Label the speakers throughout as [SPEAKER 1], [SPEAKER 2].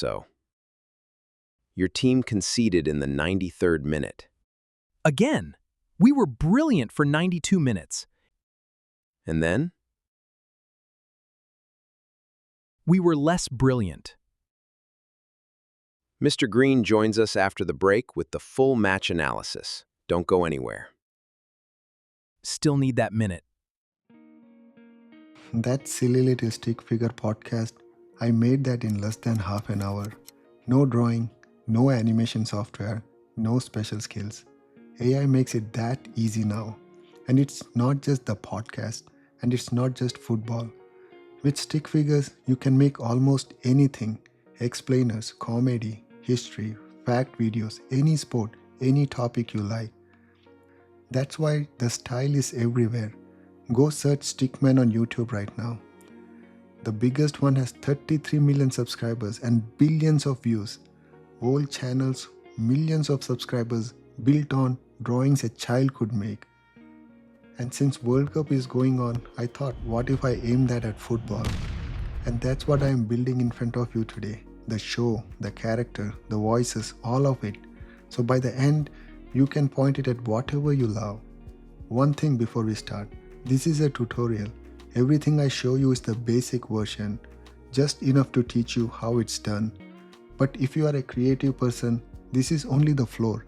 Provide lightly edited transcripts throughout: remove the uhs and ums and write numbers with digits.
[SPEAKER 1] so. Your team conceded in the 93rd minute.
[SPEAKER 2] Again, we were brilliant for 92 minutes.
[SPEAKER 1] And then?
[SPEAKER 2] We were less brilliant.
[SPEAKER 1] Mr. Green joins us after the break with the full match analysis. Don't go anywhere.
[SPEAKER 2] Still need that minute.
[SPEAKER 3] That silly little stick figure podcast, I made that in less than half an hour. No drawing, no animation software, no special skills. AI makes it that easy now. And it's not just the podcast, and it's not just football. With stick figures, you can make almost anything. Explainers, comedy, history, fact videos, any sport, any topic you like. That's why the style is everywhere. Go search Stickman on YouTube right now. The biggest one has 33 million subscribers and billions of views. Whole channels, millions of subscribers built on drawings a child could make. And since World Cup is going on, I thought, what if I aim that at football? And that's what I am building in front of you today. The show, the character, the voices, all of it. So by the end, you can point it at whatever you love. One thing before we start. This is a tutorial. Everything I show you is the basic version, just enough to teach you how it's done. But if you are a creative person, this is only the floor.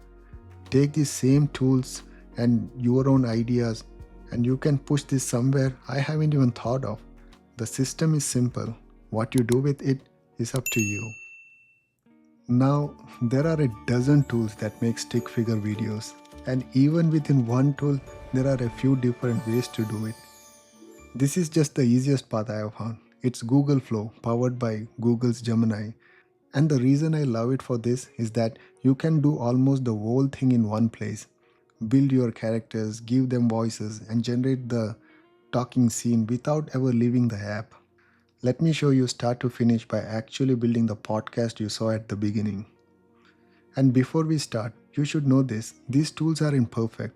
[SPEAKER 3] Take these same tools and your own ideas and you can push this somewhere I haven't even thought of. The system is simple. What you do with it is up to you. Now, there are a dozen tools that make stick figure videos. And even within one tool, there are a few different ways to do it. This is just the easiest path I have found. It's Google Flow, powered by Google's Gemini. And the reason I love it for this is that you can do almost the whole thing in one place. Build your characters, give them voices, and generate the talking scene without ever leaving the app. Let me show you start to finish by actually building the podcast you saw at the beginning. And before we start, you should know this, these tools are imperfect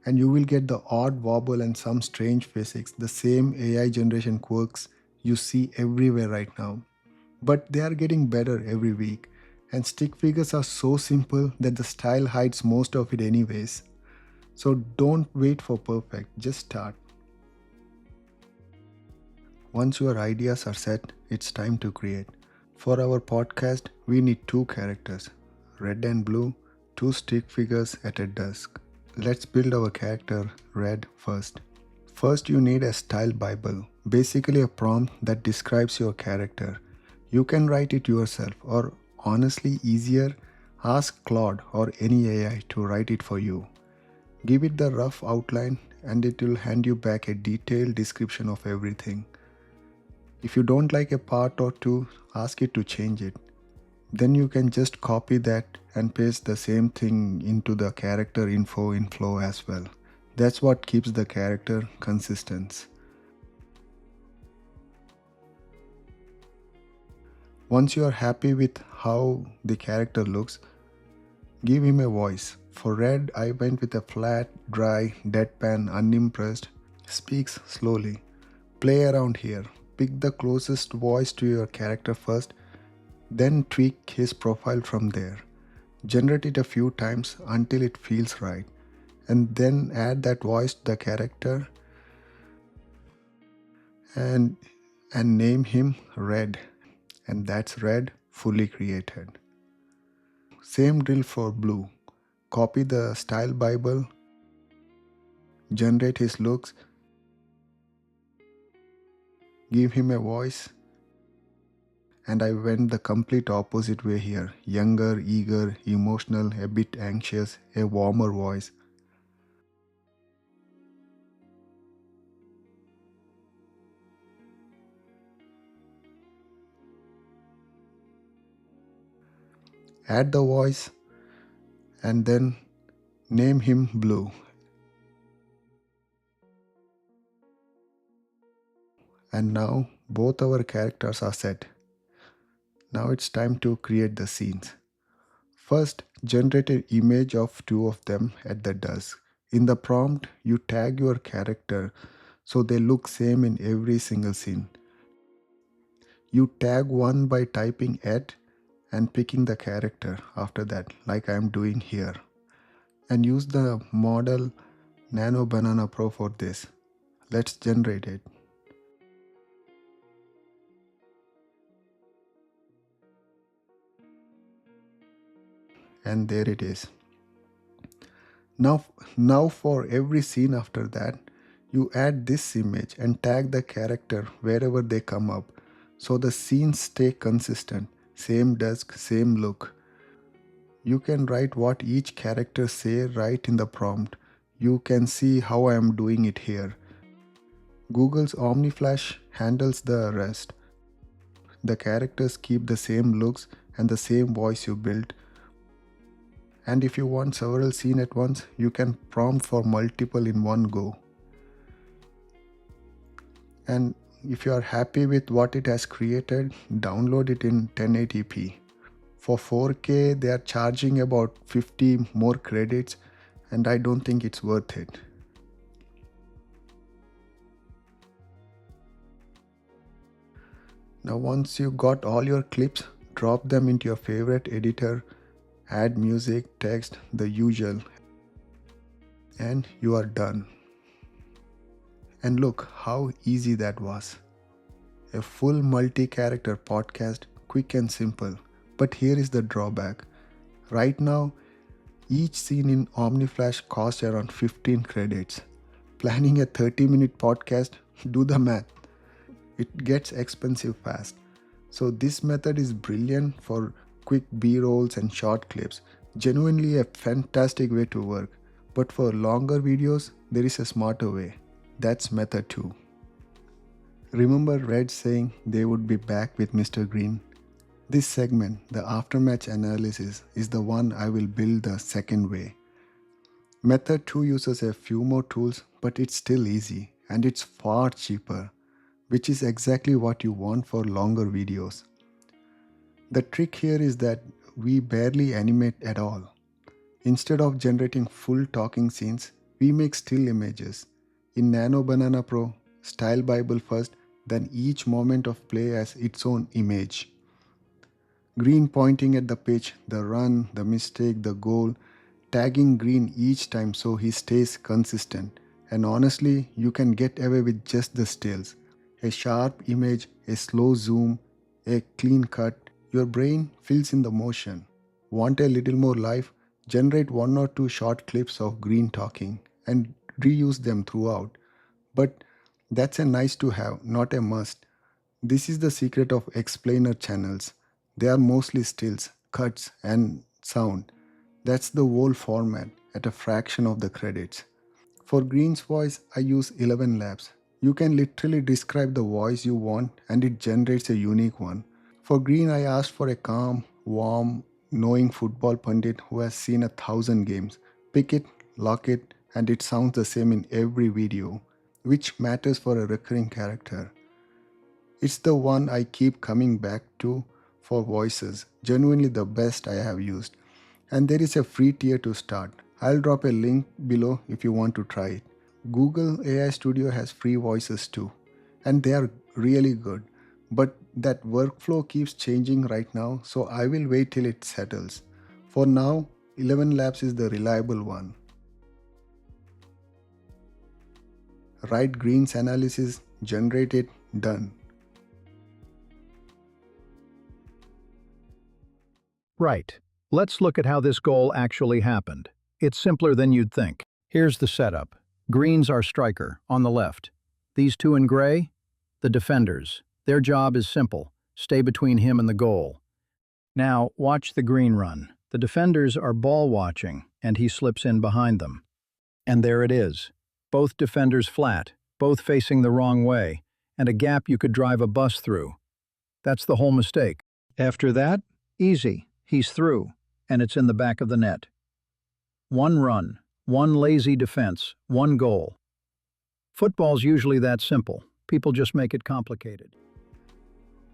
[SPEAKER 3] and you will get the odd wobble and some strange physics, the same AI generation quirks you see everywhere right now. But they are getting better every week and stick figures are so simple that the style hides most of it anyways. So don't wait for perfect, just start. Once your ideas are set, it's time to create. For our podcast, we need two characters, red and blue, two stick figures at a desk. Let's build our character, Red, first. First, you need a style Bible, basically a prompt that describes your character. You can write it yourself or honestly easier, ask Claude or any AI to write it for you. Give it the rough outline and it will hand you back a detailed description of everything. If you don't like a part or two, ask it to change it. Then you can just copy that and paste the same thing into the character info in Flow as well. That's what keeps the character consistent. Once you are happy with how the character looks, give him a voice. For Red, I went with a flat, dry, deadpan, unimpressed, speaks slowly. Play around here. Pick the closest voice to your character first, then tweak his profile from there. Generate it a few times until it feels right, and then add that voice to the character and name him Red, and that's Red fully created. Same drill for Blue. Copy the style Bible, generate his looks, give him a voice, and I went the complete opposite way here. Younger, eager, emotional, a bit anxious, a warmer voice. Add the voice and then name him Blue. And now both our characters are set. Now it's time to create the scenes. First, generate an image of two of them at the desk. In the prompt, you tag your character so they look same in every single scene. You tag one by typing @ and picking the character after that, like I am doing here. And use the model Nano Banana Pro for this. Let's generate it. And there it is. Now for every scene after that, you add this image and tag the character wherever they come up, so the scenes stay consistent, same desk, same look. You can write what each character say right in the prompt. You can see how I am doing it here. Google's OmniFlash handles the rest. The characters keep the same looks and the same voice you built. And if you want several scenes at once, you can prompt for multiple in one go. And if you are happy with what it has created, download it in 1080p. For 4K, they are charging about 50 more credits, and I don't think it's worth it. Now once you got all your clips, drop them into your favorite editor, add music, text, the usual, and you are done. And look how easy that was. A full multi-character podcast, quick and simple. But here is the drawback. Right now, each scene in OmniFlash costs around 15 credits. Planning a 30-minute podcast, do the math. It gets expensive fast. So this method is brilliant for quick B-rolls and short clips. Genuinely a fantastic way to work. But for longer videos, there is a smarter way. That's method 2. Remember Red saying they would be back with Mr. Green? This segment, the aftermatch analysis, is the one I will build the second way. Method 2 uses a few more tools, but it's still easy and it's far cheaper, which is exactly what you want for longer videos. The trick here is that we barely animate at all. Instead of generating full talking scenes, we make still images. In Nano Banana Pro, Style Bible first, then each moment of play as its own image. Green pointing at the pitch, the run, the mistake, the goal, tagging Green each time so he stays consistent. And honestly, you can get away with just the stills. A sharp image, a slow zoom, a clean cut. Your brain fills in the motion. Want a little more life? Generate 1 or 2 short clips of Green talking and reuse them throughout. But that's a nice to have, not a must. This is the secret of explainer channels. They are mostly stills, cuts, and sound. That's the whole format at a fraction of the credits. For Green's voice, I use ElevenLabs. You can literally describe the voice you want and it generates a unique one. For Green, I asked for a calm, warm, knowing football pundit who has seen 1,000 games. Pick it, lock it, and it sounds the same in every video, which matters for a recurring character. It's the one I keep coming back to for voices, genuinely the best I have used. And there is a free tier to start. I'll drop a link below if you want to try it. Google AI Studio has free voices too, and they are really good. But that workflow keeps changing right now, so I will wait till it settles. For now, ElevenLabs is the reliable one. Write Green's analysis, generate it, done.
[SPEAKER 2] Right. Let's look at how this goal actually happened. It's simpler than you'd think. Here's the setup. Green's our striker, on the left. These two in gray? The defenders. Their job is simple. Stay between him and the goal. Now, watch the Green run. The defenders are ball watching, and he slips in behind them. And there it is. Both defenders flat, both facing the wrong way, and a gap you could drive a bus through. That's the whole mistake. After that, easy. He's through, and it's in the back of the net. One run, one lazy defense, one goal. Football's usually that simple. People just make it complicated.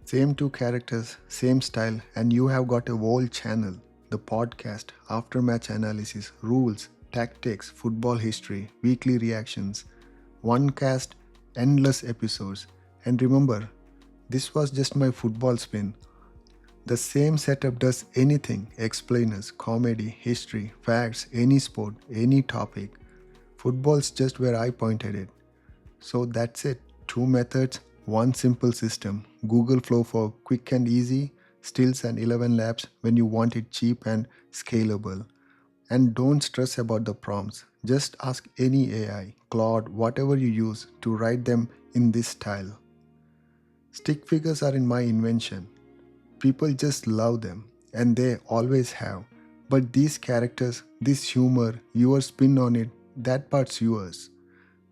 [SPEAKER 3] Same 2 characters, same style, and you have got a whole channel. The podcast, after-match analysis, rules, tactics, football history, weekly reactions. One cast, endless episodes. And remember, this was just my football spin. The same setup does anything: explainers, comedy, history, facts, any sport, any topic. Football's just where I pointed it. So that's it. Two methods, one simple system. Google Flow for quick and easy, Stills and 11 Labs when you want it cheap and scalable. And don't stress about the prompts. Just ask any AI, Claude, whatever you use to write them in this style. Stick figures are in my invention. People just love them, and they always have. But these characters, this humor, your spin on it, that part's yours.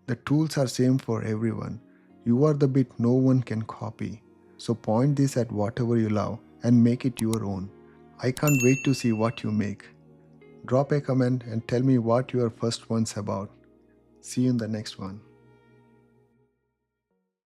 [SPEAKER 3] The tools are same for everyone. You are the bit no one can copy. So point this at whatever you love and make it your own. I can't wait to see what you make. Drop a comment and tell me what your first one's about. See you in the next one.